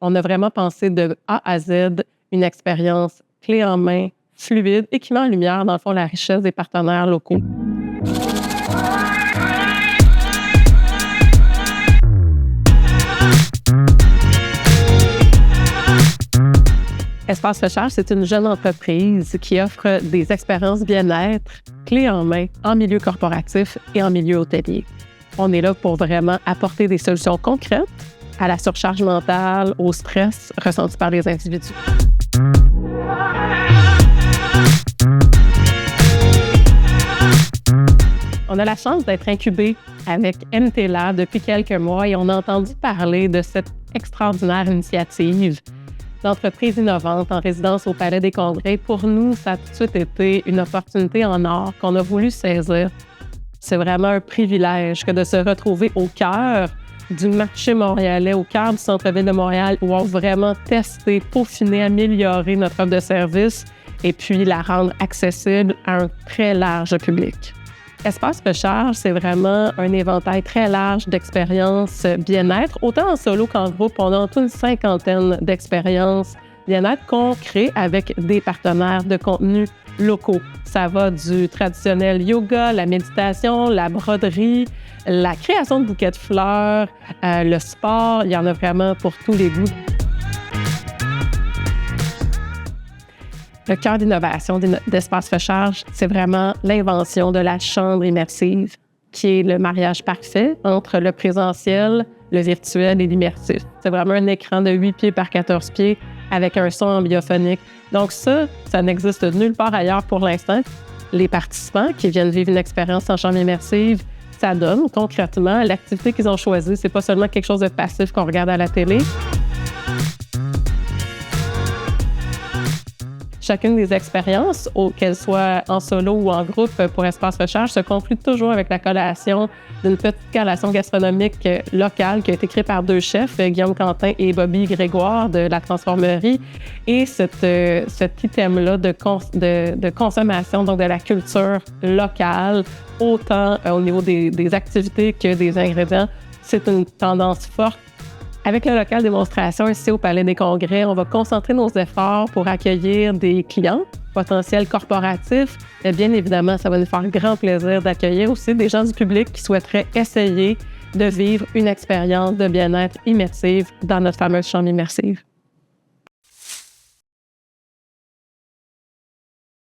On a vraiment pensé de A à Z une expérience clé en main, fluide et qui met en lumière, dans le fond, la richesse des partenaires locaux. Espace Recharge, c'est une jeune entreprise qui offre des expériences bien-être clés en main en milieu corporatif et en milieu hôtelier. On est là pour vraiment apporter des solutions concrètes à la surcharge mentale, au stress ressenti par les individus. On a la chance d'être incubé avec MTLA depuis quelques mois et on a entendu parler de cette extraordinaire initiative d'entreprise innovante en résidence au Palais des Congrès. Pour nous, ça a tout de suite été une opportunité en or qu'on a voulu saisir. C'est vraiment un privilège que de se retrouver au cœur du marché montréalais, au cœur du centre-ville de Montréal, où on va vraiment tester, peaufiner, améliorer notre offre de service et puis la rendre accessible à un très large public. Espace Recharge, c'est vraiment un éventail très large d'expériences bien-être. Autant en solo qu'en groupe, on a une 50aine d'expériences bien-être qu'on crée avec des partenaires de contenu locaux. Ça va du traditionnel yoga, la méditation, la broderie, la création de bouquets de fleurs, le sport. Il y en a vraiment pour tous les goûts. Le cœur d'innovation d'Espace Recharge, c'est vraiment l'invention de la chambre immersive, qui est le mariage parfait entre le présentiel, le virtuel et l'immersif. C'est vraiment un écran de 8 pieds par 14 pieds avec un son ambiophonique. Donc ça n'existe nulle part ailleurs pour l'instant. Les participants qui viennent vivre une expérience en chambre immersive, ça donne concrètement l'activité qu'ils ont choisie. C'est pas seulement quelque chose de passif qu'on regarde à la télé. Chacune des expériences, qu'elles soient en solo ou en groupe pour Espace Recharge, se conclut toujours avec la collation d'une petite collation gastronomique locale qui a été créée par deux chefs, Guillaume Quentin et Bobby Grégoire de la Transformerie. Et cet item-là de consommation, donc de la culture locale, autant au niveau des activités que des ingrédients, c'est une tendance forte. Avec le local démonstration ici au Palais des Congrès, on va concentrer nos efforts pour accueillir des clients potentiels corporatifs. Et bien évidemment, ça va nous faire grand plaisir d'accueillir aussi des gens du public qui souhaiteraient essayer de vivre une expérience de bien-être immersive dans notre fameuse chambre immersive.